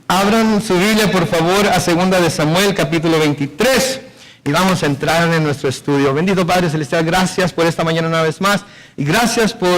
Abran su Biblia, por favor, a 2 de Samuel, capítulo 23, y vamos a entrar en nuestro estudio. Bendito Padre Celestial, gracias por esta mañana una vez más, y gracias por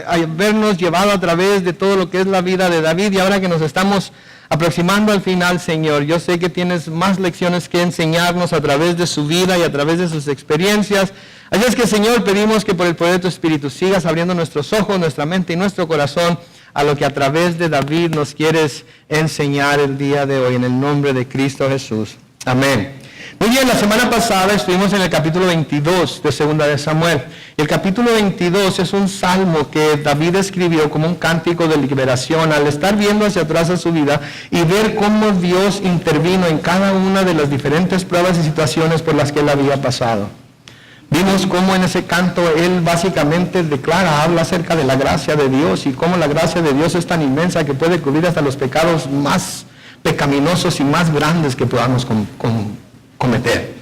habernos llevado a través de todo lo que es la vida de David, y ahora que nos estamos aproximando al final, Señor, yo sé que tienes más lecciones que enseñarnos a través de su vida y a través de sus experiencias. Así es que, Señor, pedimos que por el poder de tu Espíritu sigas abriendo nuestros ojos, nuestra mente y nuestro corazón a lo que a través de David nos quieres enseñar el día de hoy, en el nombre de Cristo Jesús. Amén. Muy bien, la semana pasada estuvimos en el capítulo 22 de 2 de Samuel. El capítulo 22 es un salmo que David escribió como un cántico de liberación al estar viendo hacia atrás a su vida y ver cómo Dios intervino en cada una de las diferentes pruebas y situaciones por las que él había pasado. Vimos cómo en ese canto él básicamente habla acerca de la gracia de Dios y cómo la gracia de Dios es tan inmensa que puede cubrir hasta los pecados más pecaminosos y más grandes que podamos cometer.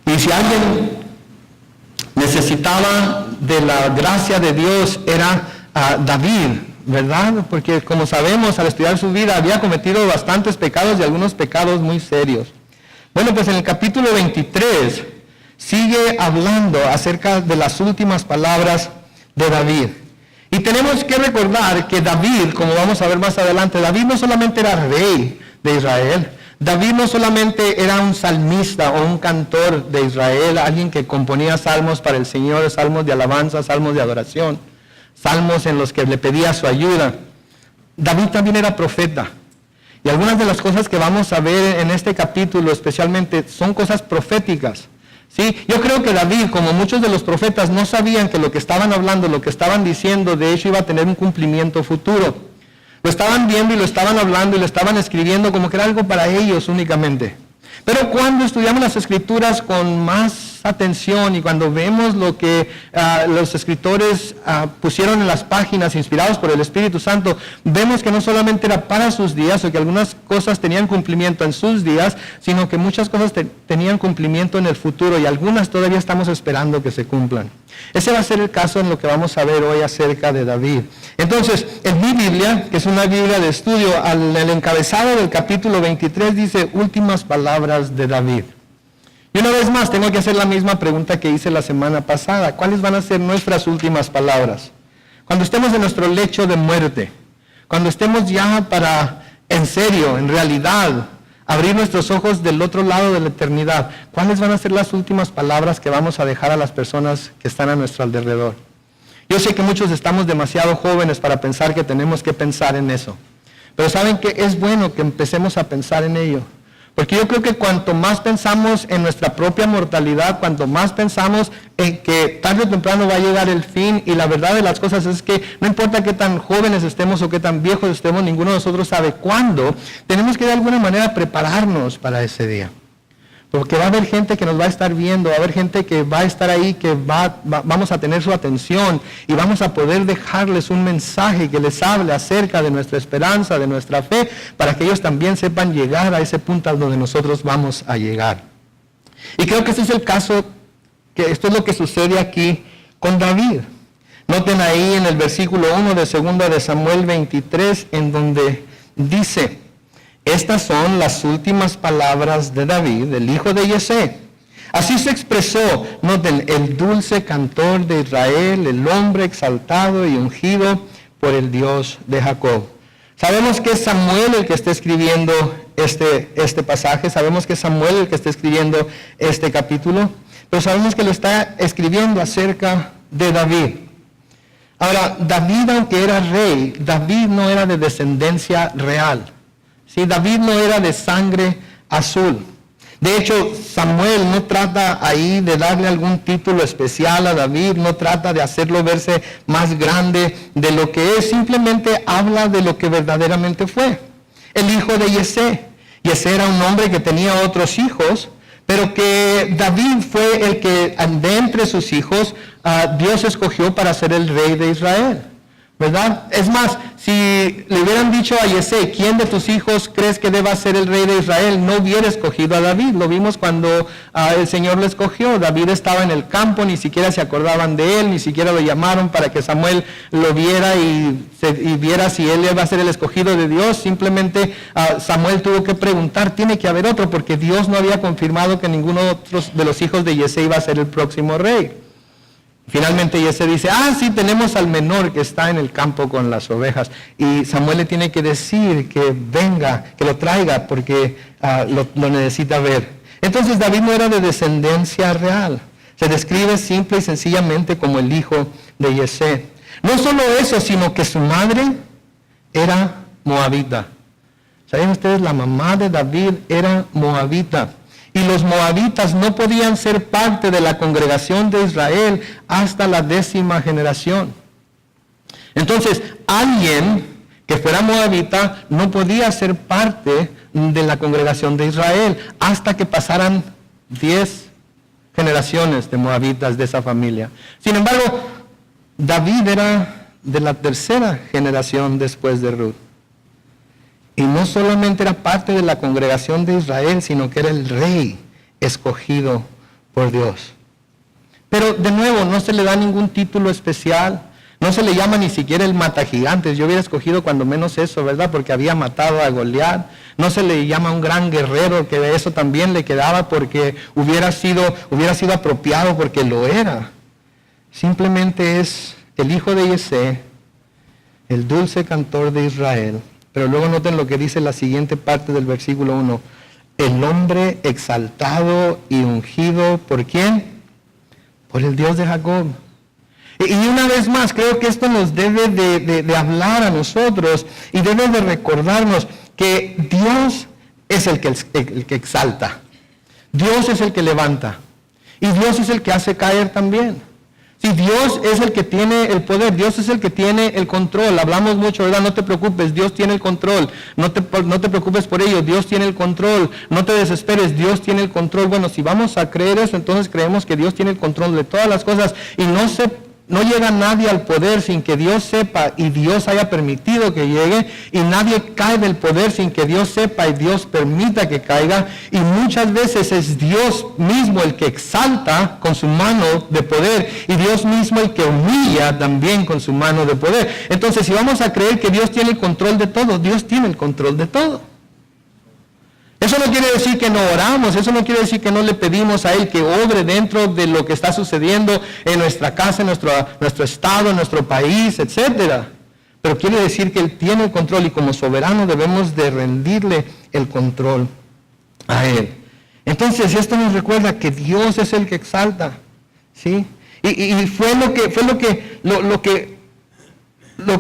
Y si alguien necesitaba de la gracia de Dios era David, ¿verdad? Porque como sabemos, al estudiar su vida había cometido bastantes pecados y algunos pecados muy serios. Bueno, pues en el capítulo 23 sigue hablando acerca de las últimas palabras de David. Y tenemos que recordar que David, como vamos a ver más adelante, David no solamente era rey de Israel, David no solamente era un salmista o un cantor de Israel, alguien que componía salmos para el Señor, salmos de alabanza, salmos de adoración, salmos en los que le pedía su ayuda. David también era profeta. Y algunas de las cosas que vamos a ver en este capítulo especialmente son cosas proféticas. Sí, yo creo que David, como muchos de los profetas, no sabían que lo que estaban hablando, lo que estaban diciendo, de hecho iba a tener un cumplimiento futuro. Lo estaban viendo y lo estaban hablando y lo estaban escribiendo como que era algo para ellos únicamente. Pero cuando estudiamos las Escrituras con más atención y cuando vemos lo que los escritores pusieron en las páginas inspirados por el Espíritu Santo, vemos que no solamente era para sus días o que algunas cosas tenían cumplimiento en sus días, sino que muchas cosas tenían cumplimiento en el futuro y algunas todavía estamos esperando que se cumplan. Ese va a ser el caso en lo que vamos a ver hoy acerca de David. Entonces, en mi Biblia, que es una Biblia de estudio, el encabezado del capítulo 23 dice últimas palabras de David. Y una vez más tengo que hacer la misma pregunta que hice la semana pasada. ¿Cuáles van a ser nuestras últimas palabras? Cuando estemos en nuestro lecho de muerte, cuando estemos ya en serio, en realidad, abrir nuestros ojos del otro lado de la eternidad, ¿cuáles van a ser las últimas palabras que vamos a dejar a las personas que están a nuestro alrededor? Yo sé que muchos estamos demasiado jóvenes para pensar que tenemos que pensar en eso. Pero ¿saben qué? Es bueno que empecemos a pensar en ello. Porque yo creo que cuanto más pensamos en nuestra propia mortalidad, cuanto más pensamos en que tarde o temprano va a llegar el fin, y la verdad de las cosas es que no importa qué tan jóvenes estemos o qué tan viejos estemos, ninguno de nosotros sabe cuándo, tenemos que de alguna manera prepararnos para ese día. Porque va a haber gente que nos va a estar viendo, va a haber gente que va a estar ahí, que vamos a tener su atención y vamos a poder dejarles un mensaje que les hable acerca de nuestra esperanza, de nuestra fe, para que ellos también sepan llegar a ese punto a donde nosotros vamos a llegar. Y creo que este es el caso, que esto es lo que sucede aquí con David. Noten ahí en el versículo 1 de 2 de Samuel 23, en donde dice: estas son las últimas palabras de David, el hijo de Yesé. Así se expresó, noten, el dulce cantor de Israel, el hombre exaltado y ungido por el Dios de Jacob. Sabemos que es Samuel el que está escribiendo este pasaje, sabemos que es Samuel el que está escribiendo este capítulo, pero sabemos que lo está escribiendo acerca de David. Ahora, David, aunque era rey, David no era de descendencia real. Sí, David no era de sangre azul. De hecho, Samuel no trata ahí de darle algún título especial a David, no trata de hacerlo verse más grande de lo que es, simplemente habla de lo que verdaderamente fue. El hijo de Yesé. Yesé era un hombre que tenía otros hijos, pero que David fue el que de entre sus hijos Dios escogió para ser el rey de Israel. ¿verdad? Es más, si le hubieran dicho a Yesé, ¿quién de tus hijos crees que deba ser el rey de Israel?, no hubiera escogido a David. Lo vimos cuando el Señor lo escogió. David estaba en el campo, ni siquiera se acordaban de él, ni siquiera lo llamaron para que Samuel lo viera y viera si él iba a ser el escogido de Dios. Simplemente Samuel tuvo que preguntar, tiene que haber otro, porque Dios no había confirmado que ninguno de los hijos de Yesé iba a ser el próximo rey. Finalmente Yesé dice, sí, tenemos al menor que está en el campo con las ovejas. Y Samuel le tiene que decir que venga, que lo traiga, porque lo necesita ver. Entonces David no era de descendencia real. Se describe simple y sencillamente como el hijo de Yesé. No solo eso, sino que su madre era moabita. ¿Saben ustedes? La mamá de David era moabita. Y los moabitas no podían ser parte de la congregación de Israel hasta la 10ª generación. Entonces, alguien que fuera moabita no podía ser parte de la congregación de Israel hasta que pasaran 10 generaciones de moabitas de esa familia. Sin embargo, David era de la 3ª generación después de Ruth. Y no solamente era parte de la congregación de Israel, sino que era el rey escogido por Dios. Pero de nuevo, no se le da ningún título especial, no se le llama ni siquiera el matagigantes. Yo hubiera escogido cuando menos eso, ¿verdad? Porque había matado a Goliat. No se le llama un gran guerrero, que de eso también le quedaba porque hubiera sido apropiado, porque lo era. Simplemente es el hijo de Yesé, el dulce cantor de Israel. Pero luego noten lo que dice la siguiente parte del versículo 1. El hombre exaltado y ungido, ¿por quién? Por el Dios de Jacob. Y una vez más, creo que esto nos debe de hablar a nosotros y debe de recordarnos que Dios es el que exalta. Dios es el que levanta. Y Dios es el que hace caer también. Si Dios es el que tiene el poder, Dios es el que tiene el control. Hablamos mucho, ¿verdad? No te preocupes, Dios tiene el control. No te preocupes por ello, Dios tiene el control. No te desesperes, Dios tiene el control. Bueno, si vamos a creer eso, entonces creemos que Dios tiene el control de todas las cosas y no llega nadie al poder sin que Dios sepa y Dios haya permitido que llegue, y nadie cae del poder sin que Dios sepa y Dios permita que caiga, y muchas veces es Dios mismo el que exalta con su mano de poder y Dios mismo el que humilla también con su mano de poder. Entonces, si vamos a creer que Dios tiene el control de todo, Dios tiene el control de todo. Eso no quiere decir que no oramos, eso no quiere decir que no le pedimos a Él que obre dentro de lo que está sucediendo en nuestra casa, en nuestro estado, en nuestro país, etc. Pero quiere decir que Él tiene el control y como soberano debemos de rendirle el control a Él. Entonces esto nos recuerda que Dios es el que exalta, ¿sí? Y fue lo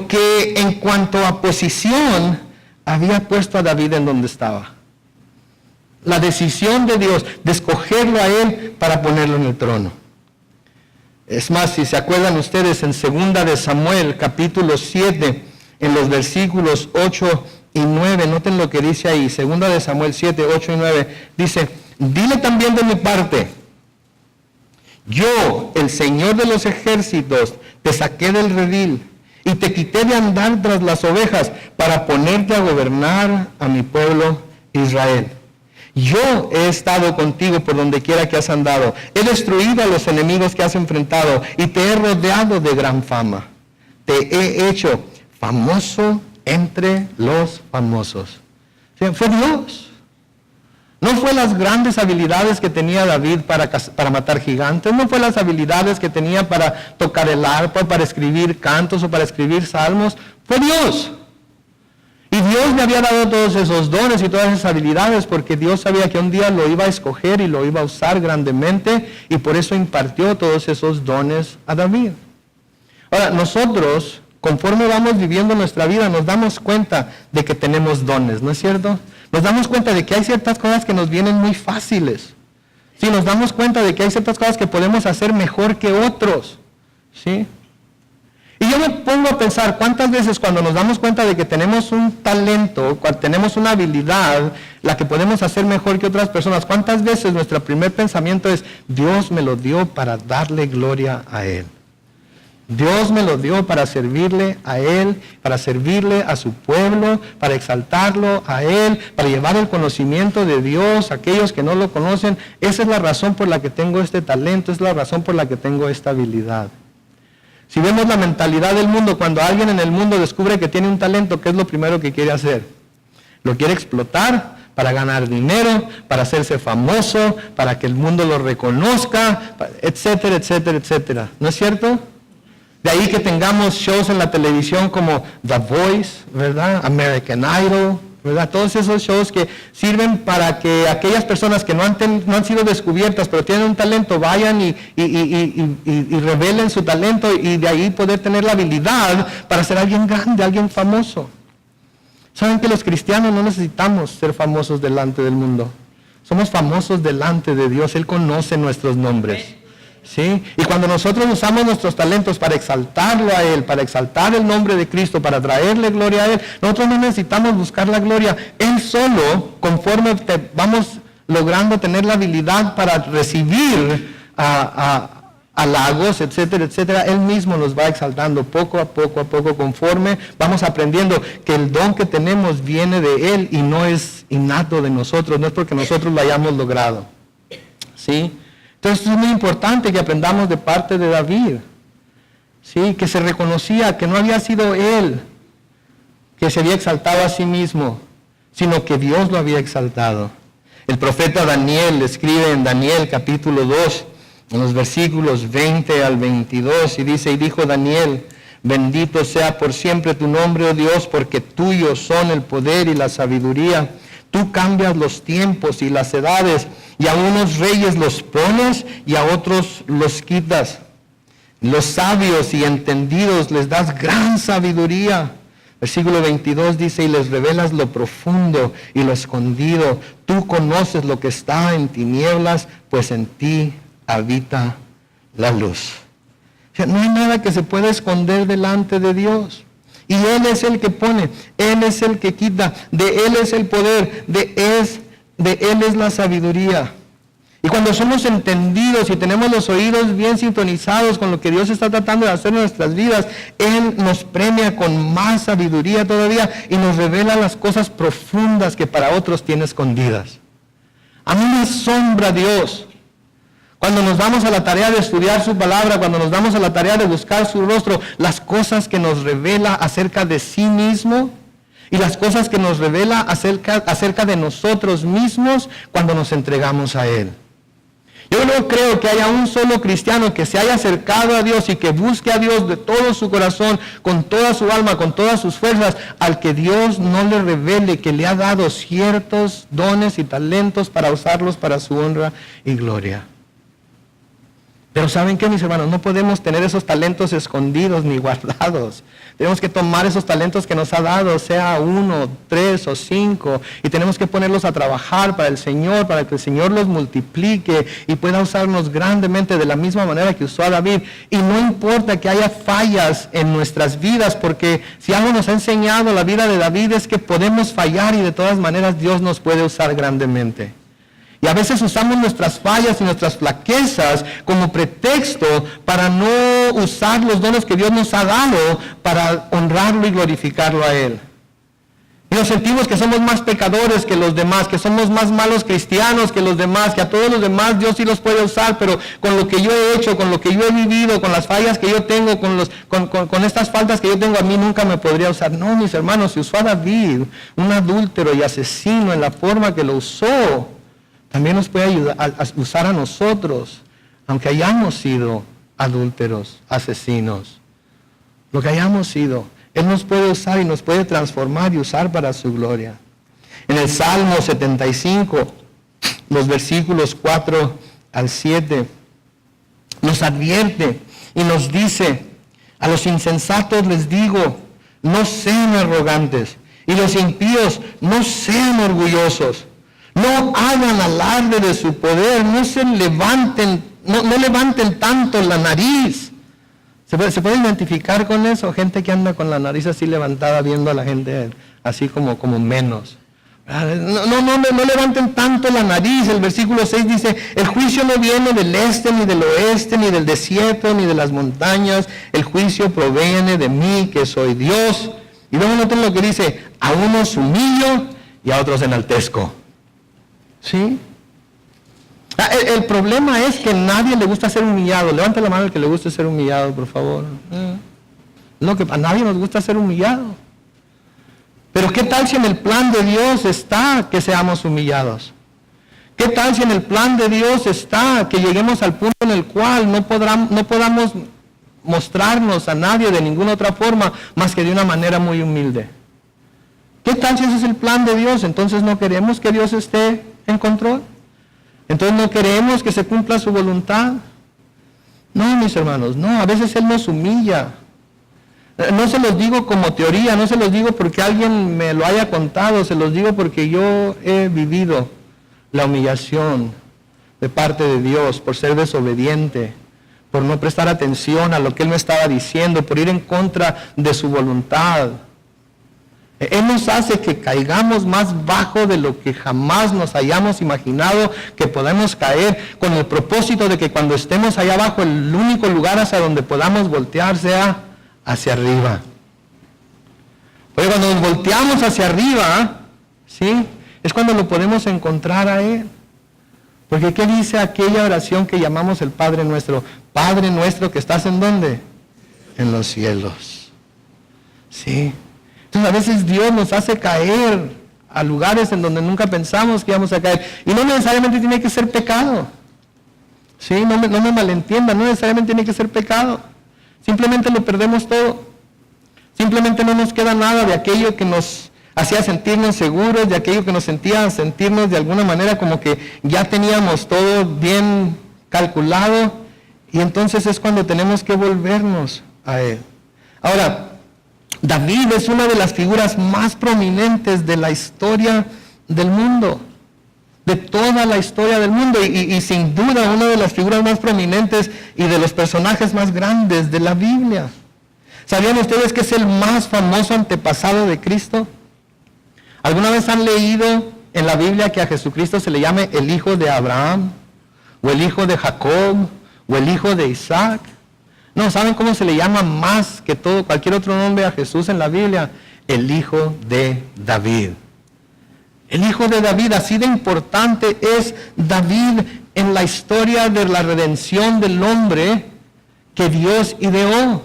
que en cuanto a posición había puesto a David en donde estaba. La decisión de Dios de escogerlo a él para ponerlo en el trono. Es más, si se acuerdan ustedes, en 2 de Samuel, capítulo 7, en los versículos 8 y 9, noten lo que dice ahí, 2 de Samuel 7, 8 y 9, dice, dile también de mi parte, yo, el Señor de los ejércitos, te saqué del redil y te quité de andar tras las ovejas para ponerte a gobernar a mi pueblo Israel. Yo he estado contigo por donde quiera que has andado. He destruido a los enemigos que has enfrentado y te he rodeado de gran fama. Te he hecho famoso entre los famosos. O sea, fue Dios. No fue las grandes habilidades que tenía David para matar gigantes. No fue las habilidades que tenía para tocar el arpa, para escribir cantos o para escribir salmos. Fue Dios. Y Dios le había dado todos esos dones y todas esas habilidades porque Dios sabía que un día lo iba a escoger y lo iba a usar grandemente y por eso impartió todos esos dones a David. Ahora, nosotros, conforme vamos viviendo nuestra vida, nos damos cuenta de que tenemos dones, ¿no es cierto? Nos damos cuenta de que hay ciertas cosas que nos vienen muy fáciles. Sí, nos damos cuenta de que hay ciertas cosas que podemos hacer mejor que otros, ¿sí? Y yo me pongo a pensar cuántas veces cuando nos damos cuenta de que tenemos un talento, cuando tenemos una habilidad, la que podemos hacer mejor que otras personas, cuántas veces nuestro primer pensamiento es, Dios me lo dio para darle gloria a Él. Dios me lo dio para servirle a Él, para servirle a su pueblo, para exaltarlo a Él, para llevar el conocimiento de Dios a aquellos que no lo conocen. Esa es la razón por la que tengo este talento, es la razón por la que tengo esta habilidad. Si vemos la mentalidad del mundo, cuando alguien en el mundo descubre que tiene un talento, ¿qué es lo primero que quiere hacer? Lo quiere explotar para ganar dinero, para hacerse famoso, para que el mundo lo reconozca, etcétera, etcétera, etcétera. ¿No es cierto? De ahí que tengamos shows en la televisión como The Voice, ¿verdad? American Idol, ¿verdad? Todos esos shows que sirven para que aquellas personas que no han sido descubiertas, pero tienen un talento, vayan y revelen su talento y de ahí poder tener la habilidad para ser alguien grande, alguien famoso. ¿Saben que los cristianos no necesitamos ser famosos delante del mundo? Somos famosos delante de Dios. Él conoce nuestros nombres. ¿Sí? Y cuando nosotros usamos nuestros talentos para exaltarlo a Él, para exaltar el nombre de Cristo, para traerle gloria a Él, nosotros no necesitamos buscar la gloria. Él solo, conforme vamos logrando tener la habilidad para recibir halagos, etcétera, etcétera, Él mismo nos va exaltando poco a poco, conforme vamos aprendiendo que el don que tenemos viene de Él y no es innato de nosotros, no es porque nosotros lo hayamos logrado. ¿Sí? Entonces es muy importante que aprendamos de parte de David, ¿sí? Que se reconocía que no había sido él que se había exaltado a sí mismo, sino que Dios lo había exaltado. El profeta Daniel escribe en Daniel capítulo 2, en los versículos 20 al 22, y dice, y dijo Daniel, bendito sea por siempre tu nombre, oh Dios, porque tuyos son el poder y la sabiduría. Tú cambias los tiempos y las edades, y a unos reyes los pones y a otros los quitas. Los sabios y entendidos les das gran sabiduría. Versículo 22 dice, y les revelas lo profundo y lo escondido. Tú conoces lo que está en tinieblas, pues en ti habita la luz. O sea, no hay nada que se pueda esconder delante de Dios. Y Él es el que pone, Él es el que quita, de Él es el poder, de Él es la sabiduría. Y cuando somos entendidos y tenemos los oídos bien sintonizados con lo que Dios está tratando de hacer en nuestras vidas, Él nos premia con más sabiduría todavía y nos revela las cosas profundas que para otros tiene escondidas. A mí me asombra Dios. Cuando nos damos a la tarea de estudiar su palabra, cuando nos damos a la tarea de buscar su rostro, las cosas que nos revela acerca de sí mismo y las cosas que nos revela acerca de nosotros mismos cuando nos entregamos a Él. Yo no creo que haya un solo cristiano que se haya acercado a Dios y que busque a Dios de todo su corazón, con toda su alma, con todas sus fuerzas, al que Dios no le revele que le ha dado ciertos dones y talentos para usarlos para su honra y gloria. Pero ¿saben qué, mis hermanos? No podemos tener esos talentos escondidos ni guardados. Tenemos que tomar esos talentos que nos ha dado, sea 1, 3 o 5, y tenemos que ponerlos a trabajar para el Señor, para que el Señor los multiplique y pueda usarnos grandemente de la misma manera que usó a David. Y no importa que haya fallas en nuestras vidas, porque si algo nos ha enseñado la vida de David es que podemos fallar y de todas maneras Dios nos puede usar grandemente. Y a veces usamos nuestras fallas y nuestras flaquezas como pretexto para no usar los dones que Dios nos ha dado para honrarlo y glorificarlo a Él. Y nos sentimos que somos más pecadores que los demás, que somos más malos cristianos que los demás, que a todos los demás Dios sí los puede usar, pero con lo que yo he hecho, con lo que yo he vivido, con las fallas que yo tengo, con estas faltas que yo tengo, a mí nunca me podría usar. No, mis hermanos, si usó a David, un adúltero y asesino, en la forma que lo usó, también nos puede ayudar a usar a nosotros, aunque hayamos sido adúlteros, asesinos. Lo que hayamos sido, Él nos puede usar y nos puede transformar y usar para su gloria. En el Salmo 75, los versículos 4 al 7, nos advierte y nos dice, a los insensatos les digo, no sean arrogantes, y los impíos no sean orgullosos. No hagan alarde de su poder, no se levanten, no levanten tanto la nariz. ¿Se puede identificar con eso? Gente que anda con la nariz así levantada viendo a la gente así como menos. No levanten tanto la nariz. El versículo 6 dice, el juicio no viene del este, ni del oeste, ni del desierto, ni de las montañas. El juicio proviene de mí, que soy Dios. Y luego noten lo que dice, a unos humillo y a otros enaltezco. ¿Sí? El problema es que a nadie le gusta ser humillado. Levante la mano el que le guste ser humillado, por favor. No, que a nadie nos gusta ser humillado. Pero ¿qué tal si en el plan de Dios está que seamos humillados? ¿Qué tal si en el plan de Dios está que lleguemos al punto en el cual no podamos mostrarnos a nadie de ninguna otra forma más que de una manera muy humilde? ¿Qué tal si ese es el plan de Dios? Entonces no queremos que Dios esté en control. Entonces no queremos que se cumpla su voluntad. No, mis hermanos, no, a veces Él nos humilla. No se los digo como teoría, no se los digo porque alguien me lo haya contado, se los digo porque yo he vivido la humillación de parte de Dios por ser desobediente, por no prestar atención a lo que Él me estaba diciendo, por ir en contra de su voluntad. Él nos hace que caigamos más bajo de lo que jamás nos hayamos imaginado que podemos caer, con el propósito de que cuando estemos allá abajo, el único lugar hacia donde podamos voltear sea hacia arriba. Porque cuando nos volteamos hacia arriba, ¿sí?, es cuando lo podemos encontrar a Él. Porque ¿qué dice aquella oración que llamamos el Padre Nuestro? Padre nuestro que estás ¿en dónde? En los cielos. ¿Sí? Entonces a veces Dios nos hace caer a lugares en donde nunca pensamos que íbamos a caer. Y no necesariamente tiene que ser pecado. ¿Sí? No me malentiendan, no necesariamente tiene que ser pecado. Simplemente lo perdemos todo. Simplemente no nos queda nada de aquello que nos hacía sentirnos seguros, de aquello que nos hacía sentirnos de alguna manera como que ya teníamos todo bien calculado. Y entonces es cuando tenemos que volvernos a Él. Ahora, David es una de las figuras más prominentes de la historia del mundo, de toda la historia del mundo, y sin duda una de las figuras más prominentes y de los personajes más grandes de la Biblia. ¿Sabían ustedes que es el más famoso antepasado de Cristo? ¿Alguna vez han leído en la Biblia que a Jesucristo se le llame el hijo de Abraham, o el hijo de Jacob, o el hijo de Isaac? No, ¿saben cómo se le llama más que todo, cualquier otro nombre a Jesús en la Biblia? El hijo de David. El hijo de David, así de importante es David en la historia de la redención del hombre que Dios ideó.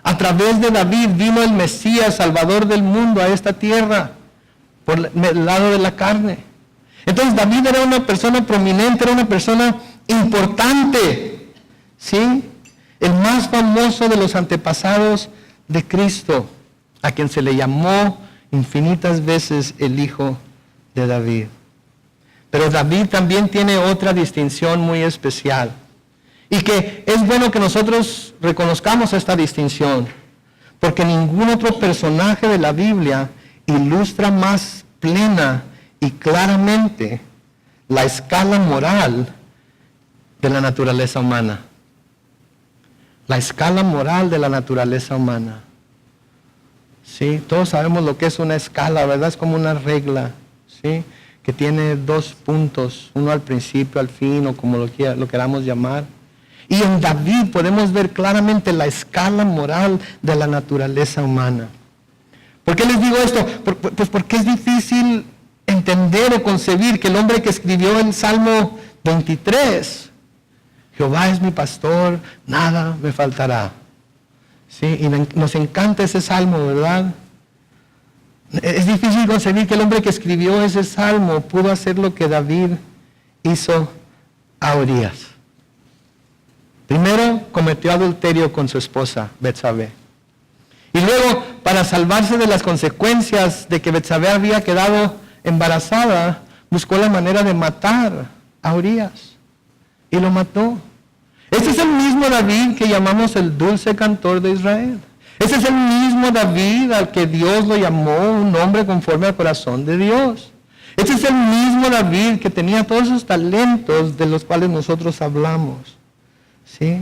A través de David vino el Mesías, Salvador del mundo, a esta tierra, por el lado de la carne. Entonces David era una persona prominente, era una persona importante, ¿sí? El más famoso de los antepasados de Cristo, a quien se le llamó infinitas veces el hijo de David. Pero David también tiene otra distinción muy especial, y que es bueno que nosotros reconozcamos esta distinción, porque ningún otro personaje de la Biblia ilustra más plena y claramente la escala moral de la naturaleza humana. La escala moral de la naturaleza humana. Sí, todos sabemos lo que es una escala, ¿verdad? Es como una regla, ¿sí?, que tiene dos puntos, uno al principio, al fin, o como lo queramos llamar. Y en David podemos ver claramente la escala moral de la naturaleza humana. ¿Por qué les digo esto? Pues porque es difícil entender o concebir que el hombre que escribió el Salmo 23, Jehová es mi pastor, nada me faltará. Sí, y nos encanta ese salmo, ¿verdad? Es difícil concebir que el hombre que escribió ese salmo pudo hacer lo que David hizo a Urías. Primero cometió adulterio con su esposa, Betsabé. Y luego, para salvarse de las consecuencias de que Betsabé había quedado embarazada, buscó la manera de matar a Urías. Y lo mató. Ese es el mismo David que llamamos el dulce cantor de Israel. Ese es el mismo David al que Dios lo llamó un hombre conforme al corazón de Dios. Ese es el mismo David que tenía todos esos talentos de los cuales nosotros hablamos. ¿Sí?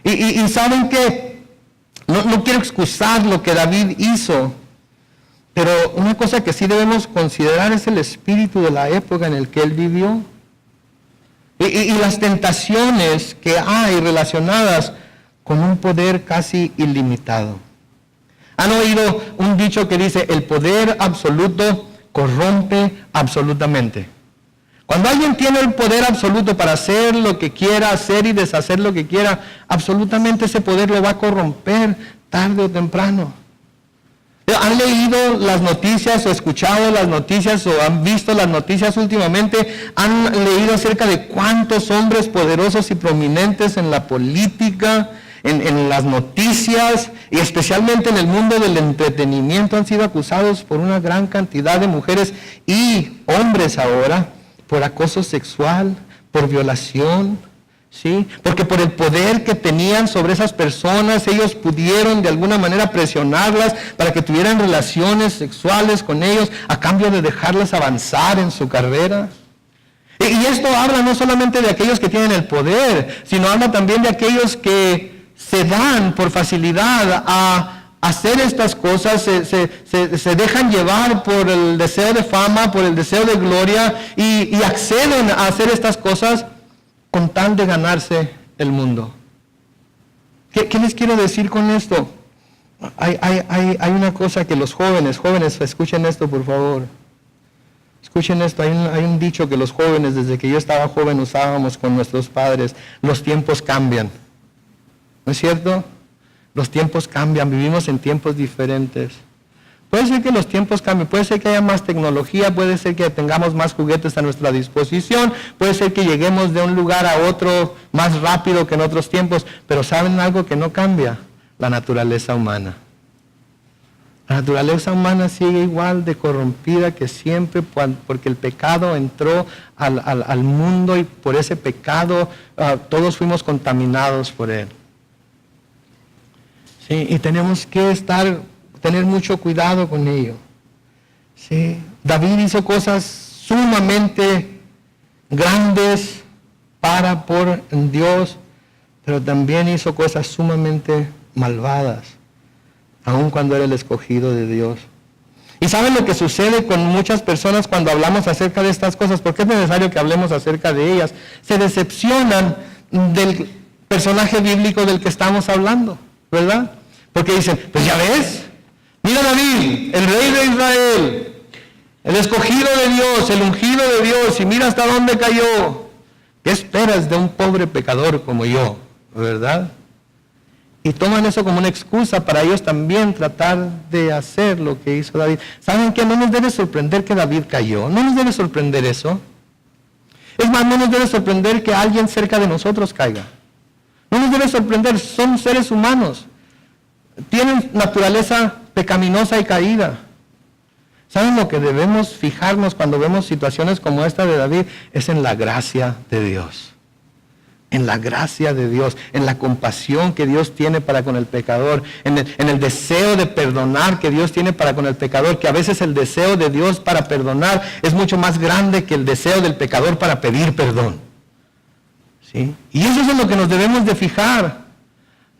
Y saben que no quiero excusar lo que David hizo, Pero una cosa que sí debemos considerar es el espíritu de la época en el que él vivió. Y las tentaciones que hay relacionadas con un poder casi ilimitado. ¿Han oído un dicho que dice, el poder absoluto corrompe absolutamente? Cuando alguien tiene el poder absoluto para hacer lo que quiera, hacer y deshacer lo que quiera, absolutamente ese poder lo va a corromper tarde o temprano. ¿Han leído las noticias o escuchado las noticias o han visto las noticias últimamente? ¿Han leído acerca de cuántos hombres poderosos y prominentes en la política, en las noticias y especialmente en el mundo del entretenimiento han sido acusados por una gran cantidad de mujeres y hombres ahora por acoso sexual, por violación? ¿Sí? Porque por el poder que tenían sobre esas personas, ellos pudieron de alguna manera presionarlas para que tuvieran relaciones sexuales con ellos a cambio de dejarlas avanzar en su carrera. Y esto habla no solamente de aquellos que tienen el poder, sino habla también de aquellos que se dan por facilidad a hacer estas cosas, se dejan llevar por el deseo de fama, por el deseo de gloria y acceden a hacer estas cosas con tal de ganarse el mundo. ¿Qué les quiero decir con esto? Hay una cosa que los jóvenes, escuchen esto por favor. Escuchen esto, hay un dicho que los jóvenes, desde que yo estaba joven, usábamos con nuestros padres. Los tiempos cambian. ¿No es cierto? Los tiempos cambian, vivimos en tiempos diferentes. Puede ser que los tiempos cambien, puede ser que haya más tecnología, puede ser que tengamos más juguetes a nuestra disposición, puede ser que lleguemos de un lugar a otro más rápido que en otros tiempos, pero ¿saben algo que no cambia? La naturaleza humana. La naturaleza humana sigue igual de corrompida que siempre, porque el pecado entró al mundo y por ese pecado todos fuimos contaminados por él. Sí, y tenemos que tener mucho cuidado con ello. ¿Sí? David hizo cosas sumamente grandes por Dios, pero también hizo cosas sumamente malvadas, aun cuando era el escogido de Dios. ¿Y saben lo que sucede con muchas personas cuando hablamos acerca de estas cosas? Porque es necesario que hablemos acerca de ellas. Se decepcionan del personaje bíblico del que estamos hablando, ¿verdad? Porque dicen, pues ya ves, mira David, el rey de Israel, el escogido de Dios, el ungido de Dios, y mira hasta dónde cayó. ¿Qué esperas de un pobre pecador como yo? ¿Verdad? Y toman eso como una excusa para ellos también tratar de hacer lo que hizo David. ¿Saben qué? No nos debe sorprender que David cayó. No nos debe sorprender eso. Es más, no nos debe sorprender que alguien cerca de nosotros caiga. No nos debe sorprender, son seres humanos. Tienen naturaleza pecaminosa y caída. ¿Saben lo que debemos fijarnos cuando vemos situaciones como esta de David? Es en la gracia de Dios. En la gracia de Dios, en la compasión que Dios tiene para con el pecador, en el deseo de perdonar que Dios tiene para con el pecador, que a veces el deseo de Dios para perdonar es mucho más grande que el deseo del pecador para pedir perdón. ¿Sí? Y eso es en lo que nos debemos de fijar.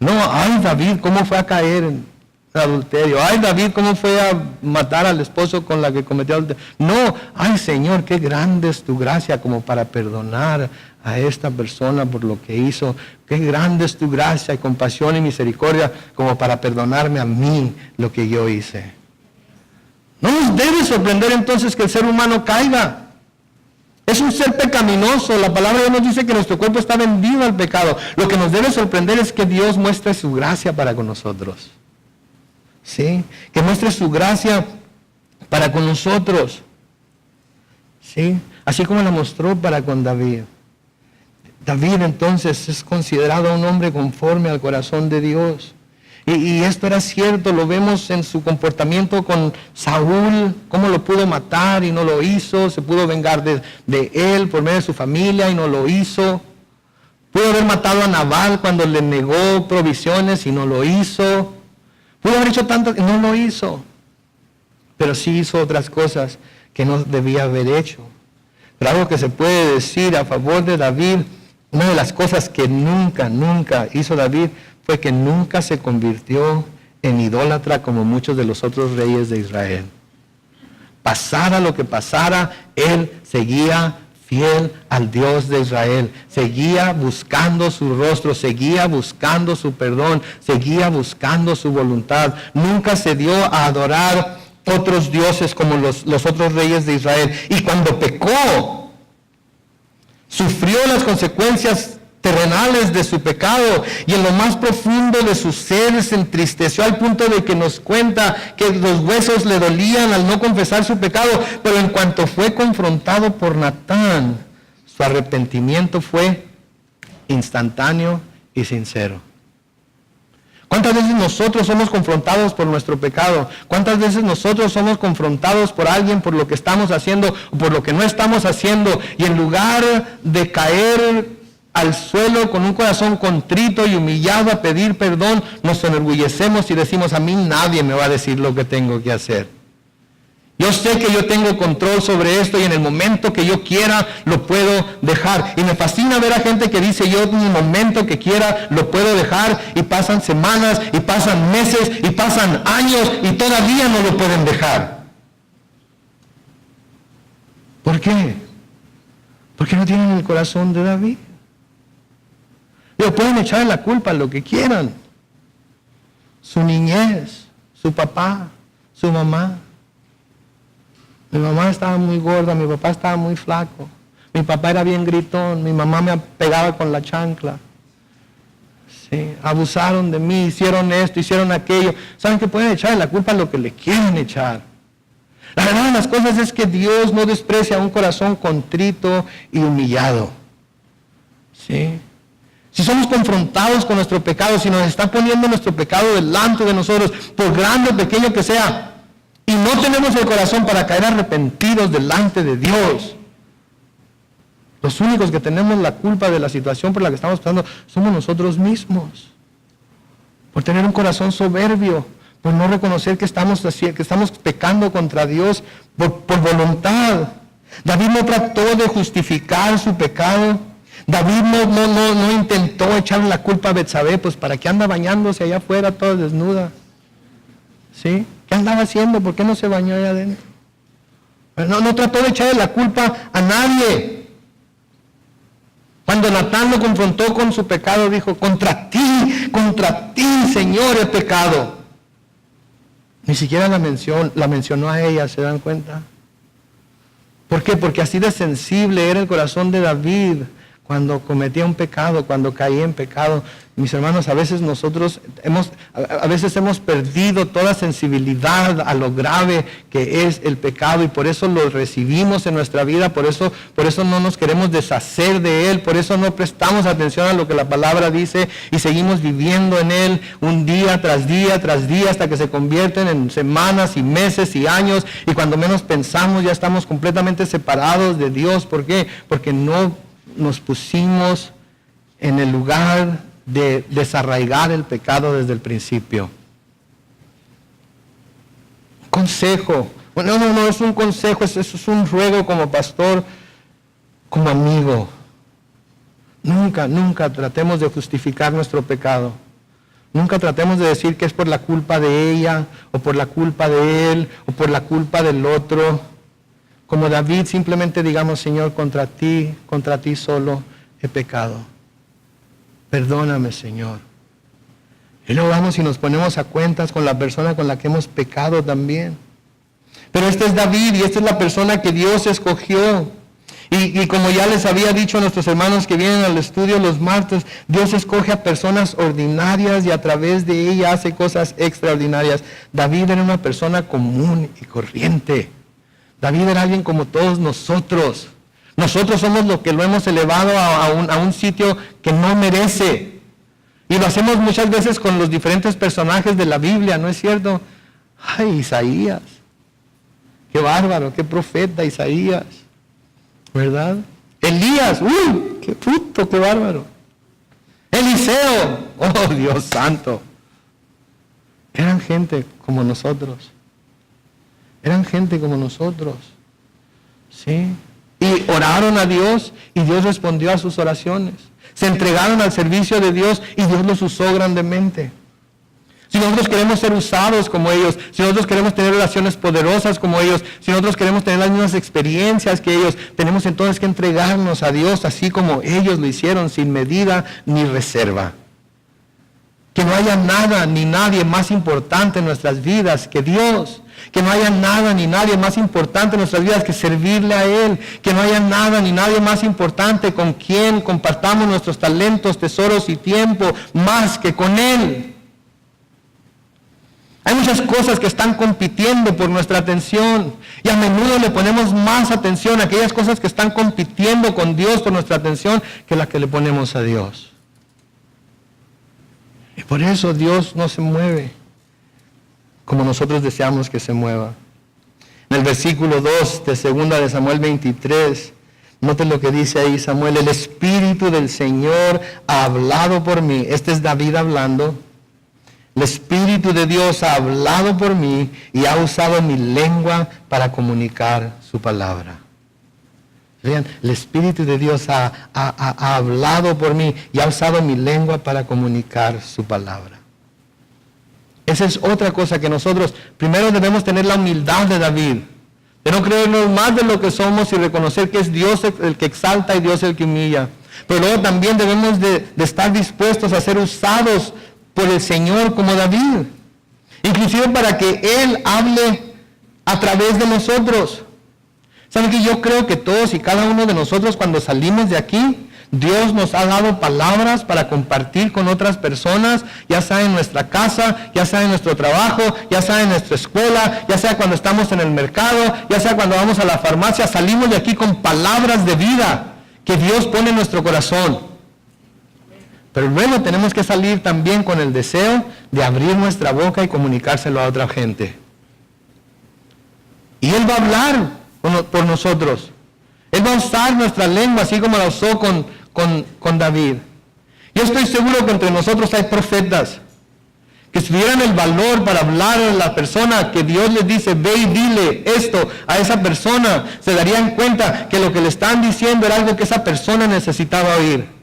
No, ay David, ¿cómo fue a caer en adulterio? Ay David, ¿cómo fue a matar al esposo con la que cometió adulterio? No, ay Señor, qué grande es tu gracia como para perdonar a esta persona por lo que hizo. Qué grande es tu gracia y compasión y misericordia como para perdonarme a mí lo que yo hice. No nos debe sorprender entonces que el ser humano caiga. Es un ser pecaminoso. La palabra de Dios nos dice que nuestro cuerpo está vendido al pecado. Lo que nos debe sorprender es que Dios muestre su gracia para con nosotros. ¿Sí? Que muestre su gracia para con nosotros. ¿Sí? Así como la mostró para con David. David entonces es considerado un hombre conforme al corazón de Dios. Y esto era cierto, lo vemos en su comportamiento con Saúl, cómo lo pudo matar y no lo hizo, se pudo vengar de él por medio de su familia y no lo hizo. Pudo haber matado a Nabal cuando le negó provisiones y no lo hizo. Pudo haber hecho tanto y no lo hizo. Pero sí hizo otras cosas que no debía haber hecho. Pero algo que se puede decir a favor de David, una de las cosas que nunca hizo David fue que nunca se convirtió en idólatra como muchos de los otros reyes de Israel. Pasara lo que pasara, él seguía fiel al Dios de Israel. Seguía buscando su rostro, seguía buscando su perdón, seguía buscando su voluntad. Nunca se dio a adorar otros dioses como los otros reyes de Israel. Y cuando pecó, sufrió las consecuencias terrenales de su pecado, y en lo más profundo de su ser se entristeció al punto de que nos cuenta que los huesos le dolían al no confesar su pecado. Pero en cuanto fue confrontado por Natán, su arrepentimiento fue instantáneo y sincero. ¿Cuántas veces nosotros somos confrontados por nuestro pecado? ¿Cuántas veces nosotros somos confrontados por alguien por lo que estamos haciendo o por lo que no estamos haciendo? Y en lugar de caer al suelo con un corazón contrito y humillado a pedir perdón, nos enorgullecemos y decimos: a mí nadie me va a decir lo que tengo que hacer. Yo sé que yo tengo control sobre esto y en el momento que yo quiera lo puedo dejar. Y me fascina ver a gente que dice: yo en el momento que quiera lo puedo dejar, y pasan semanas y pasan meses y pasan años y todavía no lo pueden dejar. ¿Por qué? Porque no tienen el corazón de David. Pero pueden echarle la culpa a lo que quieran. Su niñez, su papá, su mamá. Mi mamá estaba muy gorda, mi papá estaba muy flaco. Mi papá era bien gritón, mi mamá me pegaba con la chancla. Sí, abusaron de mí, hicieron esto, hicieron aquello. ¿Saben que pueden echarle la culpa a lo que le quieren echar? La verdad de las cosas es que Dios no desprecia un corazón contrito y humillado. ¿Sí? Si somos confrontados con nuestro pecado, si nos está poniendo nuestro pecado delante de nosotros, por grande o pequeño que sea, y no tenemos el corazón para caer arrepentidos delante de Dios, los únicos que tenemos la culpa de la situación por la que estamos pasando somos nosotros mismos. Por tener un corazón soberbio, por no reconocer que estamos pecando contra Dios por voluntad. David no trató de justificar su pecado. David no intentó echarle la culpa a Betsabé, pues para qué anda bañándose allá afuera toda desnuda. ¿Sí? ¿Qué andaba haciendo? ¿Por qué no se bañó allá adentro? No trató de echarle la culpa a nadie. Cuando Natán lo confrontó con su pecado, dijo: contra ti, Señor, he pecado. Ni siquiera la mencionó a ella, ¿se dan cuenta? ¿Por qué? Porque así de sensible era el corazón de David cuando cometía un pecado, cuando caía en pecado. Mis hermanos, a veces nosotros hemos perdido toda sensibilidad a lo grave que es el pecado, y por eso lo recibimos en nuestra vida, por eso no nos queremos deshacer de él, por eso no prestamos atención a lo que la palabra dice y seguimos viviendo en él un día tras día tras día hasta que se convierten en semanas y meses y años, y cuando menos pensamos ya estamos completamente separados de Dios. ¿Por qué? Porque no nos pusimos en el lugar de desarraigar el pecado desde el principio. Consejo. Bueno, no es un consejo, eso es un ruego como pastor, como amigo. Nunca tratemos de justificar nuestro pecado. Nunca tratemos de decir que es por la culpa de ella, o por la culpa de él, o por la culpa del otro. Como David, simplemente digamos: Señor, contra ti solo he pecado. Perdóname, Señor. Y luego vamos y nos ponemos a cuentas con la persona con la que hemos pecado también. Pero este es David, y esta es la persona que Dios escogió. Y como ya les había dicho a nuestros hermanos que vienen al estudio los martes, Dios escoge a personas ordinarias y a través de ella hace cosas extraordinarias. David era una persona común y corriente. David era alguien como todos nosotros. Nosotros somos los que lo hemos elevado a un sitio que no merece. Y lo hacemos muchas veces con los diferentes personajes de la Biblia, ¿no es cierto? Ay, Isaías. Qué bárbaro, qué profeta Isaías. ¿Verdad? Elías, ¡uy! ¡Qué puto, qué bárbaro! Eliseo, ¡oh, Dios santo! Eran gente como nosotros. Eran gente como nosotros. ¿Sí? Y oraron a Dios y Dios respondió a sus oraciones. Se entregaron al servicio de Dios y Dios los usó grandemente. Si nosotros queremos ser usados como ellos, si nosotros queremos tener relaciones poderosas como ellos, si nosotros queremos tener las mismas experiencias que ellos, tenemos entonces que entregarnos a Dios así como ellos lo hicieron, sin medida ni reserva. Que no haya nada ni nadie más importante en nuestras vidas que Dios. Que no haya nada ni nadie más importante en nuestras vidas que servirle a Él. Que no haya nada ni nadie más importante con quien compartamos nuestros talentos, tesoros y tiempo más que con Él. Hay muchas cosas que están compitiendo por nuestra atención y a menudo le ponemos más atención a aquellas cosas que están compitiendo con Dios por nuestra atención que la que le ponemos a Dios. Y por eso Dios no se mueve como nosotros deseamos que se mueva. En el versículo 2 de 2 de Samuel 23, noten lo que dice ahí Samuel: el Espíritu del Señor ha hablado por mí. Este es David hablando. El Espíritu de Dios ha hablado por mí y ha usado mi lengua para comunicar su palabra. Vean, el Espíritu de Dios ha hablado por mí y ha usado mi lengua para comunicar su palabra. Esa es otra cosa que nosotros primero debemos tener la humildad de David, de no creernos más de lo que somos y reconocer que es Dios el que exalta y Dios el que humilla. Pero luego también debemos de estar dispuestos a ser usados por el Señor como David, inclusive para que Él hable a través de nosotros. ¿Saben que yo creo que todos y cada uno de nosotros cuando salimos de aquí, Dios nos ha dado palabras para compartir con otras personas, ya sea en nuestra casa, ya sea en nuestro trabajo, ya sea en nuestra escuela, ya sea cuando estamos en el mercado, ya sea cuando vamos a la farmacia, salimos de aquí con palabras de vida que Dios pone en nuestro corazón. Pero luego tenemos que salir también con el deseo de abrir nuestra boca y comunicárselo a otra gente. Y Él va a hablar por nosotros. Él va a usar nuestra lengua así como la usó con David. Yo estoy seguro que entre nosotros hay profetas que si tuvieran el valor para hablar a la persona que Dios les dice, ve y dile esto a esa persona, se darían cuenta que lo que le están diciendo era algo que esa persona necesitaba oír.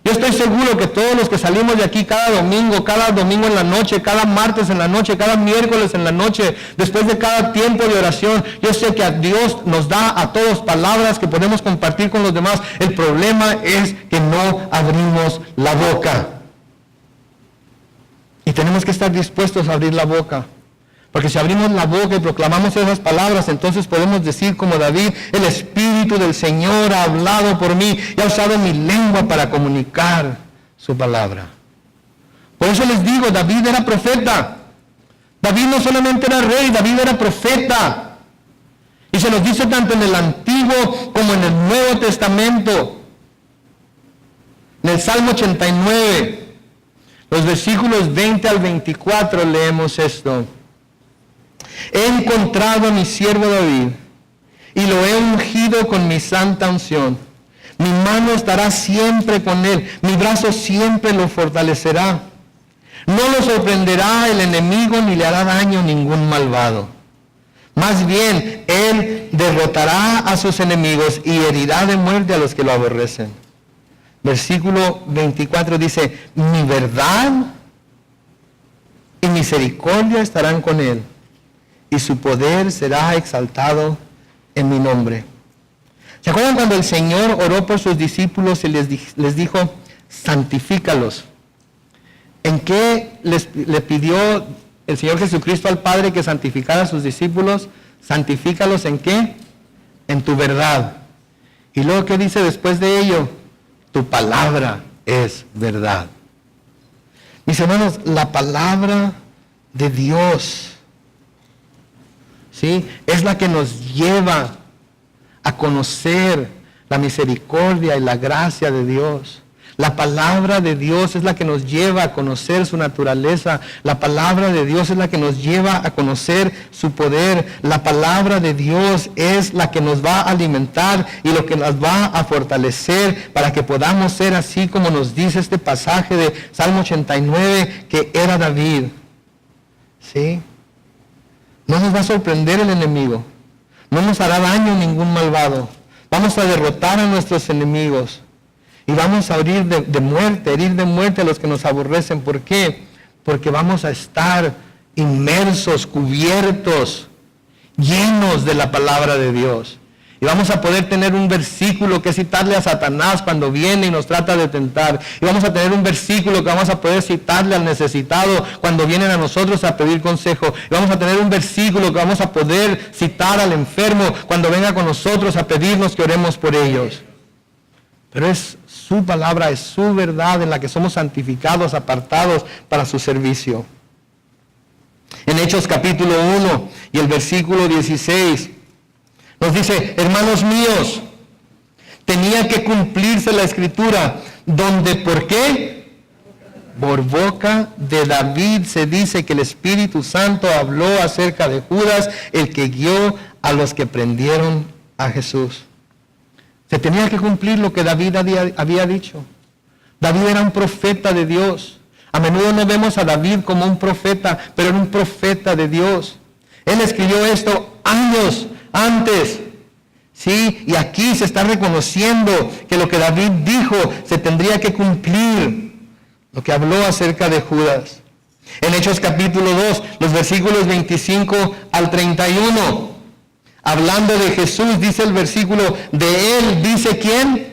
Yo estoy seguro que todos los que salimos de aquí cada domingo en la noche, cada martes en la noche, cada miércoles en la noche, después de cada tiempo de oración, yo sé que a Dios nos da a todos palabras que podemos compartir con los demás. El problema es que no abrimos la boca. Y tenemos que estar dispuestos a abrir la boca. Porque si abrimos la boca y proclamamos esas palabras, entonces podemos decir como David, el Espíritu del Señor ha hablado por mí y ha usado mi lengua para comunicar su palabra. Por eso les digo, David era profeta. David no solamente era rey, David era profeta. Y se nos dice tanto en el Antiguo como en el Nuevo Testamento. En el Salmo 89, los versículos 20 al 24 leemos esto. He encontrado a mi siervo David y lo he ungido con mi santa unción. Mi mano estará siempre con él, mi brazo siempre lo fortalecerá. No lo sorprenderá el enemigo ni le hará daño ningún malvado. Más bien, él derrotará a sus enemigos y herirá de muerte a los que lo aborrecen. Versículo 24 dice, mi verdad y misericordia estarán con él, y su poder será exaltado en mi nombre. ¿Se acuerdan cuando el Señor oró por sus discípulos y les dijo, santifícalos? ¿En qué le pidió el Señor Jesucristo al Padre que santificara a sus discípulos? Santifícalos ¿en qué? En tu verdad. Y luego, ¿qué dice después de ello? Tu palabra es verdad. Mis hermanos, la palabra de Dios, ¿sí?, es la que nos lleva a conocer la misericordia y la gracia de Dios. La palabra de Dios es la que nos lleva a conocer su naturaleza. La palabra de Dios es la que nos lleva a conocer su poder. La palabra de Dios es la que nos va a alimentar y lo que nos va a fortalecer para que podamos ser así como nos dice este pasaje de Salmo 89 que era David. ¿Sí? No nos va a sorprender el enemigo. No nos hará daño ningún malvado. Vamos a derrotar a nuestros enemigos. Y vamos a herir de muerte a los que nos aborrecen. ¿Por qué? porque vamos a estar inmersos, cubiertos, llenos de la palabra de Dios. Y vamos a poder tener un versículo que citarle a Satanás cuando viene y nos trata de tentar. Y vamos a tener un versículo que vamos a poder citarle al necesitado cuando vienen a nosotros a pedir consejo. Y vamos a tener un versículo que vamos a poder citar al enfermo cuando venga con nosotros a pedirnos que oremos por ellos. Pero es su palabra, es su verdad en la que somos santificados, apartados para su servicio. En Hechos capítulo 1 y el versículo 16 nos dice: hermanos míos, tenía que cumplirse la escritura, donde, ¿por qué? Por boca de David se dice que el Espíritu Santo habló acerca de Judas, el que guió a los que prendieron a Jesús. Se tenía que cumplir lo que David había dicho. David era un profeta de Dios. A menudo no vemos a David como un profeta, pero era un profeta de Dios. Él escribió esto años antes, ¿sí? Y aquí se está reconociendo que lo que David dijo se tendría que cumplir, lo que habló acerca de Judas. En Hechos capítulo 2, los versículos 25 al 31, hablando de Jesús, dice el versículo: de él, dice ¿quién?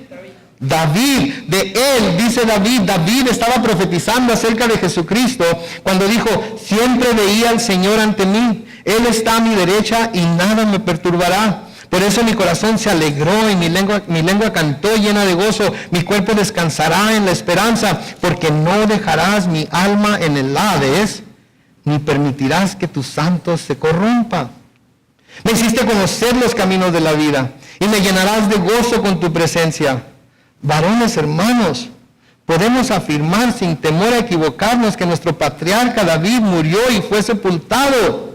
David, de él, dice David. David estaba profetizando acerca de Jesucristo cuando dijo: siempre veía al Señor ante mí, Él está a mi derecha y nada me perturbará. Por eso mi corazón se alegró y mi lengua cantó llena de gozo. Mi cuerpo descansará en la esperanza, porque no dejarás mi alma en el Hades, ni permitirás que tu santo se corrompa. Me hiciste conocer los caminos de la vida, y me llenarás de gozo con tu presencia. Varones hermanos, podemos afirmar sin temor a equivocarnos que nuestro patriarca David murió y fue sepultado,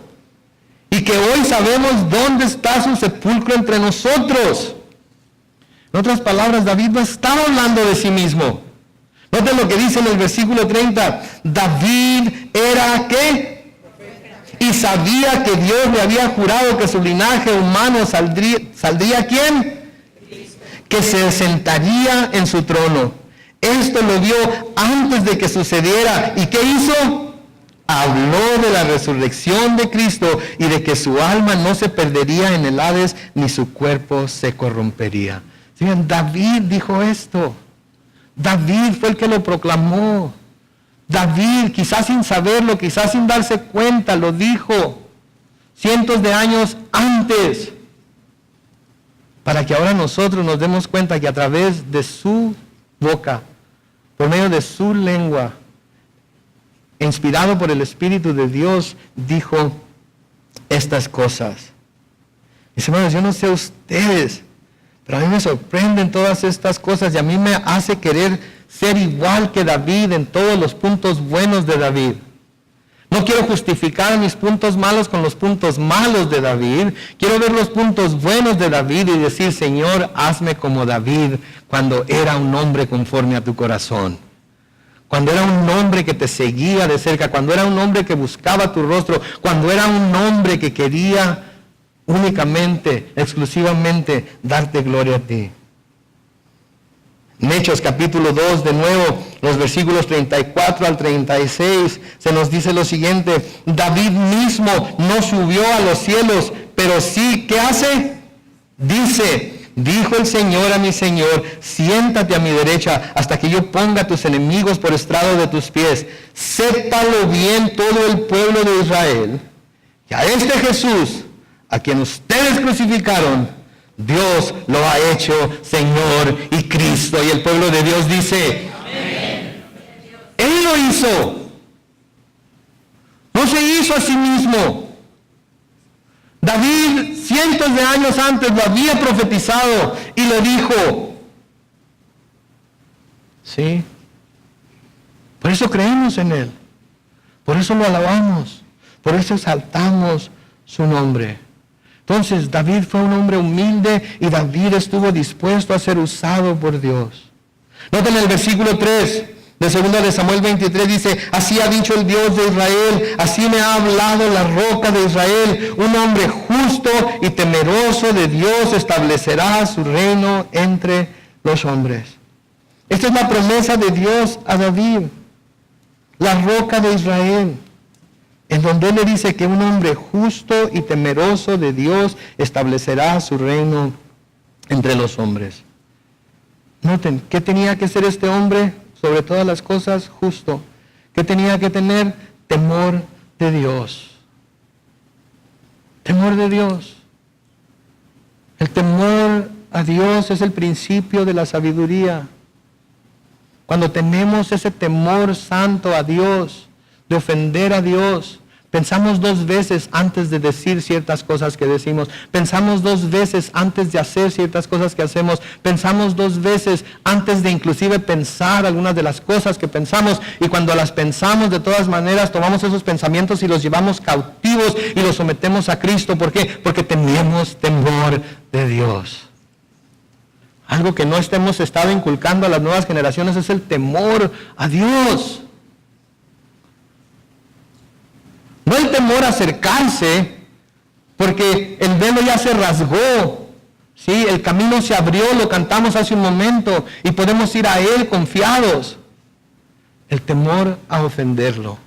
y que hoy sabemos dónde está su sepulcro entre nosotros. En otras palabras, David no estaba hablando de sí mismo. Noten lo que dice en el versículo 30. David era ¿qué? Y sabía que Dios le había jurado que su linaje humano saldría ¿quién? Que se sentaría en su trono. Esto lo vio antes de que sucediera. ¿Y qué hizo? Habló de la resurrección de Cristo y de que su alma no se perdería en el Hades, ni su cuerpo se corrompería. ¿Sí? David dijo esto. David fue el que lo proclamó. David, quizás sin saberlo, quizás sin darse cuenta, lo dijo cientos de años antes, para que ahora nosotros nos demos cuenta que a través de su boca, por medio de su lengua, inspirado por el Espíritu de Dios, dijo estas cosas. Mis hermanos, yo no sé ustedes, pero a mí me sorprenden todas estas cosas y a mí me hace querer ser igual que David en todos los puntos buenos de David. No quiero justificar mis puntos malos con los puntos malos de David. Quiero ver los puntos buenos de David y decir: Señor, hazme como David cuando era un hombre conforme a tu corazón. Cuando era un hombre que te seguía de cerca, cuando era un hombre que buscaba tu rostro, cuando era un hombre que quería únicamente, exclusivamente, darte gloria a ti. En Hechos capítulo 2, de nuevo, los versículos 34 al 36, se nos dice lo siguiente: David mismo no subió a los cielos, pero sí, ¿qué hace? Dice: dijo el Señor a mi Señor, siéntate a mi derecha hasta que yo ponga a tus enemigos por estrado de tus pies. Sépalo bien todo el pueblo de Israel, que a este Jesús, a quien ustedes crucificaron, Dios lo ha hecho Señor y Cristo. Y el pueblo de Dios dice: amén. Él lo hizo. No se hizo a sí mismo. David, cientos de años antes, lo había profetizado y lo dijo. ¿Sí? Por eso creemos en Él. Por eso lo alabamos. Por eso exaltamos su nombre. Entonces, David fue un hombre humilde y David estuvo dispuesto a ser usado por Dios. Noten el versículo 3 de 2 de Samuel 23, dice: así ha dicho el Dios de Israel, así me ha hablado la roca de Israel, un hombre justo y temeroso de Dios establecerá su reino entre los hombres. Esta es la promesa de Dios a David. la roca de Israel, en donde Él le dice que un hombre justo y temeroso de Dios establecerá su reino entre los hombres. Noten, ¿qué tenía que ser este hombre? Sobre todas las cosas, justo. ¿Qué tenía que tener? Temor de Dios. Temor de Dios. El temor a Dios es el principio de la sabiduría. Cuando tenemos ese temor santo a Dios, de ofender a Dios, pensamos 2 veces antes de decir ciertas cosas que decimos. Pensamos 2 veces antes de hacer ciertas cosas que hacemos. Pensamos 2 veces antes de inclusive pensar algunas de las cosas que pensamos. Y cuando las pensamos, de todas maneras, tomamos esos pensamientos y los llevamos cautivos y los sometemos a Cristo. ¿Por qué? Porque tenemos temor de Dios. Algo que no hemos estado inculcando a las nuevas generaciones es el temor a Dios. No el temor a acercarse, porque el velo ya se rasgó, ¿sí? El camino se abrió, lo cantamos hace un momento, y podemos ir a Él confiados. El temor a ofenderlo,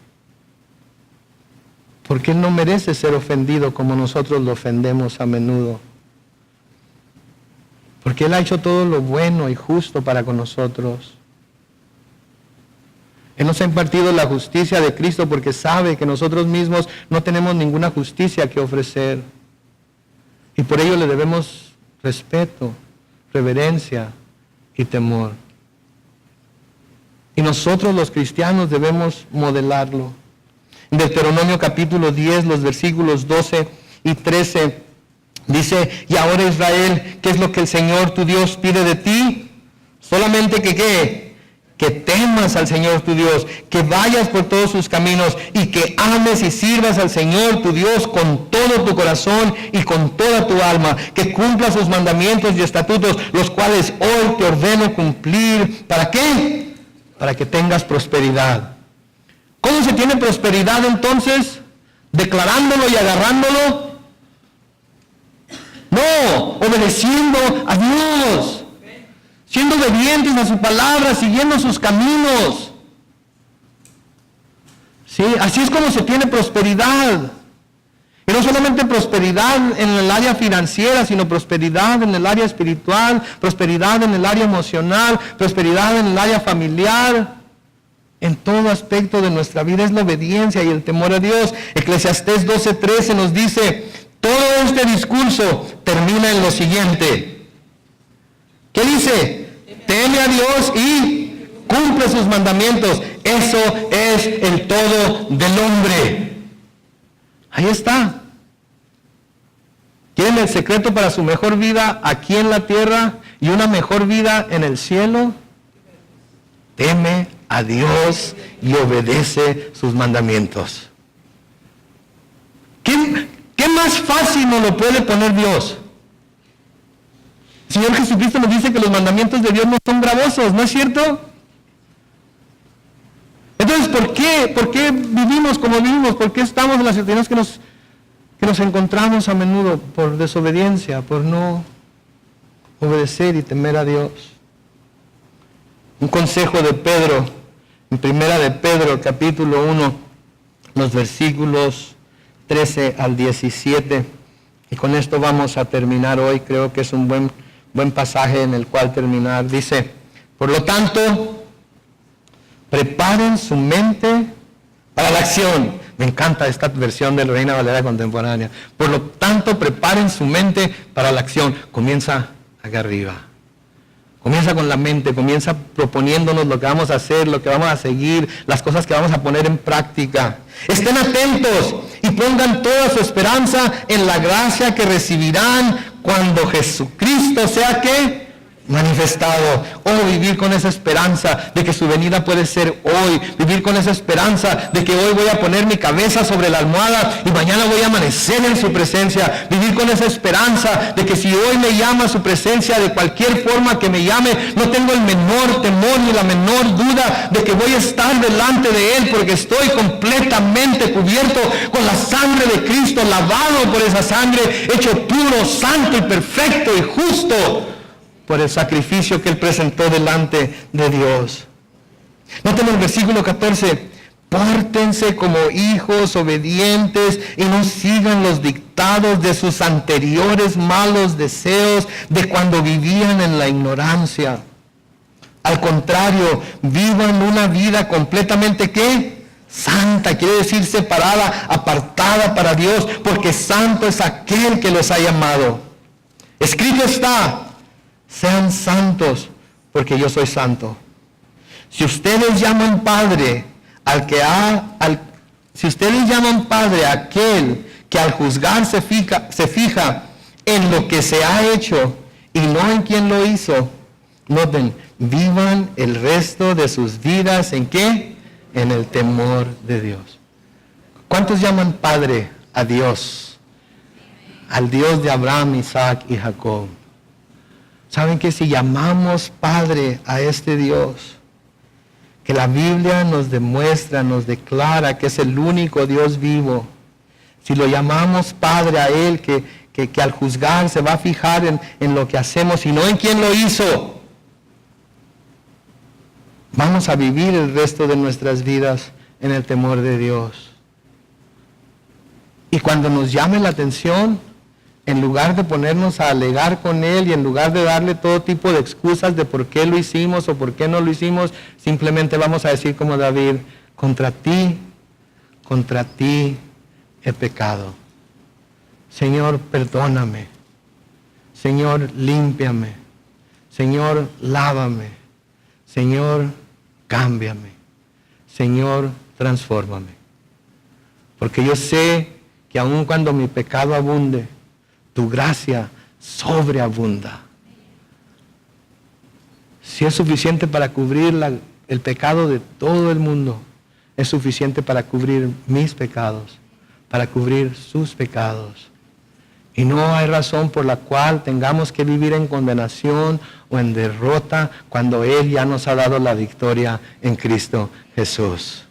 porque Él no merece ser ofendido como nosotros lo ofendemos a menudo. Porque Él ha hecho todo lo bueno y justo para con nosotros. Él nos ha impartido la justicia de Cristo porque sabe que nosotros mismos no tenemos ninguna justicia que ofrecer. Y por ello le debemos respeto, reverencia y temor. Y nosotros los cristianos debemos modelarlo. En Deuteronomio capítulo 10, los versículos 12 y 13, dice: y ahora Israel, ¿qué es lo que el Señor tu Dios pide de ti? Solamente que ¿qué? Que temas al Señor tu Dios, que vayas por todos sus caminos y que ames y sirvas al Señor tu Dios con todo tu corazón y con toda tu alma, que cumplas sus mandamientos y estatutos, los cuales hoy te ordeno cumplir. ¿Para qué? Para que tengas prosperidad. ¿Cómo se tiene prosperidad entonces? ¿Declarándolo y agarrándolo? No, obedeciendo a Dios. Siendo obedientes a su palabra, siguiendo sus caminos. ¿Sí? Así es como se tiene prosperidad. Y no solamente prosperidad en el área financiera, sino prosperidad en el área espiritual, prosperidad en el área emocional, prosperidad en el área familiar. En todo aspecto de nuestra vida es la obediencia y el temor a Dios. Eclesiastés 12:13 nos dice, todo este discurso termina en lo siguiente. ¿Qué dice? Teme a Dios y cumple sus mandamientos. Eso es el todo del hombre. Ahí está. ¿Quieren el secreto para su mejor vida aquí en la tierra y una mejor vida en el cielo? Teme a Dios y obedece sus mandamientos. ¿Qué más fácil nos lo puede poner Dios? El Señor Jesucristo nos dice que los mandamientos de Dios no son gravosos, ¿no es cierto? Entonces, ¿por qué vivimos como vivimos? ¿Por qué estamos en las situaciones que nos encontramos a menudo? Por desobediencia, por no obedecer y temer a Dios. Un consejo de Pedro, en primera de Pedro, capítulo 1, los versículos 13 al 17. Y con esto vamos a terminar hoy. Creo que es un buen pasaje en el cual terminar. Dice, por lo tanto, preparen su mente para la acción. Me encanta esta versión de la Reina Valera contemporánea. Por lo tanto, preparen su mente para la acción. Comienza acá arriba. Comienza con la mente, comienza proponiéndonos lo que vamos a hacer, lo que vamos a seguir, las cosas que vamos a poner en práctica. Estén atentos y pongan toda su esperanza en la gracia que recibirán cuando Jesucristo sea ¿qué? Manifestado. Vivir con esa esperanza de que su venida puede ser hoy. Vivir con esa esperanza de que hoy voy a poner mi cabeza sobre la almohada y mañana voy a amanecer en su presencia. Vivir con esa esperanza de que si hoy me llama a su presencia de cualquier forma que me llame, no tengo el menor temor ni la menor duda de que voy a estar delante de Él porque estoy completamente cubierto con la sangre de Cristo, lavado por esa sangre, hecho puro, santo y perfecto y justo por el sacrificio que Él presentó delante de Dios. Noten el versículo 14. Pórtense como hijos obedientes y no sigan los dictados de sus anteriores malos deseos de cuando vivían en la ignorancia. Al contrario, vivan una vida completamente, ¿qué? Santa, quiere decir separada, apartada para Dios, porque santo es aquel que los ha llamado. Escrito está, sean santos, porque yo soy santo. Si ustedes llaman Padre si ustedes llaman Padre a aquel que al juzgar se fija en lo que se ha hecho y no en quien lo hizo, noten, vivan el resto de sus vidas ¿en qué? En el temor de Dios. ¿Cuántos llaman Padre a Dios? Al Dios de Abraham, Isaac y Jacob. ¿Saben que si llamamos Padre a este Dios, que la Biblia nos demuestra, nos declara que es el único Dios vivo, si lo llamamos Padre a Él, que al juzgar se va a fijar en lo que hacemos y no en quién lo hizo, vamos a vivir el resto de nuestras vidas en el temor de Dios. Y cuando nos llame la atención, en lugar de ponernos a alegar con Él y en lugar de darle todo tipo de excusas de por qué lo hicimos o por qué no lo hicimos, simplemente vamos a decir como David, contra ti he pecado. Señor, perdóname. Señor, límpiame. Señor, lávame. Señor, cámbiame. Señor, transfórmame. Porque yo sé que aun cuando mi pecado abunde, tu gracia sobreabunda. Si es suficiente para cubrir el pecado de todo el mundo, es suficiente para cubrir mis pecados, para cubrir sus pecados. Y no hay razón por la cual tengamos que vivir en condenación o en derrota cuando Él ya nos ha dado la victoria en Cristo Jesús.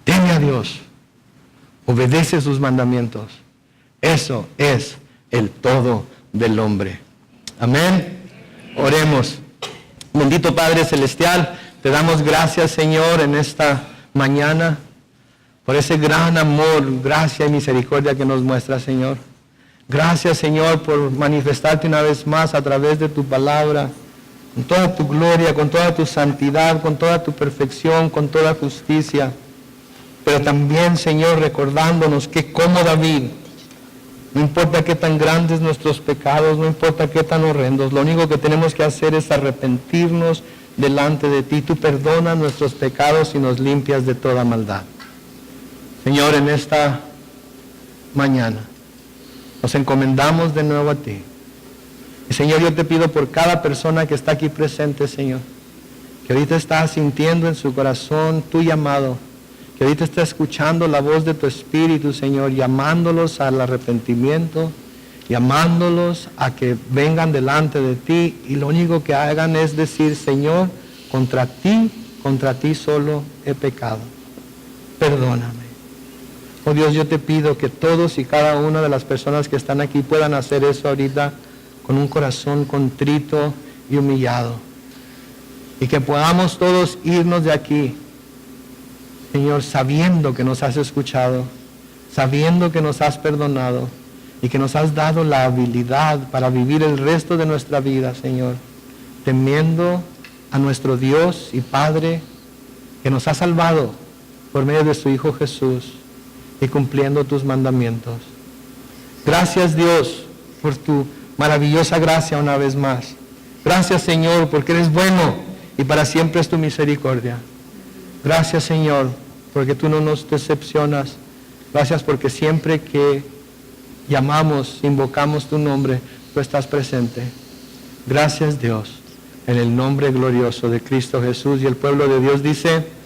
Teme a Dios. Obedece sus mandamientos. Eso es el todo del hombre. Amén. Oremos. Bendito Padre Celestial, te damos gracias, Señor, en esta mañana, por ese gran amor, gracia y misericordia que nos muestra, Señor. Gracias, Señor, por manifestarte una vez más a través de tu palabra, con toda tu gloria, con toda tu santidad, con toda tu perfección, con toda justicia. Pero también, Señor, recordándonos que como David, no importa qué tan grandes nuestros pecados, no importa qué tan horrendos, lo único que tenemos que hacer es arrepentirnos delante de ti. Tú perdonas nuestros pecados y nos limpias de toda maldad. Señor, en esta mañana nos encomendamos de nuevo a ti. Y Señor, yo te pido por cada persona que está aquí presente, Señor, que ahorita está sintiendo en su corazón tu llamado, que ahorita está escuchando la voz de tu Espíritu, Señor, llamándolos al arrepentimiento, llamándolos a que vengan delante de ti, y lo único que hagan es decir, Señor, contra ti solo he pecado. Perdóname. Oh Dios, yo te pido que todos y cada una de las personas que están aquí puedan hacer eso ahorita con un corazón contrito y humillado. Y que podamos todos irnos de aquí, Señor, sabiendo que nos has escuchado, sabiendo que nos has perdonado y que nos has dado la habilidad para vivir el resto de nuestra vida, Señor, temiendo a nuestro Dios y Padre que nos ha salvado por medio de su Hijo Jesús y cumpliendo tus mandamientos. Gracias, Dios, por tu maravillosa gracia una vez más. Gracias, Señor, porque eres bueno y para siempre es tu misericordia. Gracias, Señor, porque tú no nos decepcionas. Gracias porque siempre que llamamos, invocamos tu nombre, tú estás presente. Gracias, Dios, en el nombre glorioso de Cristo Jesús. Y el pueblo de Dios dice...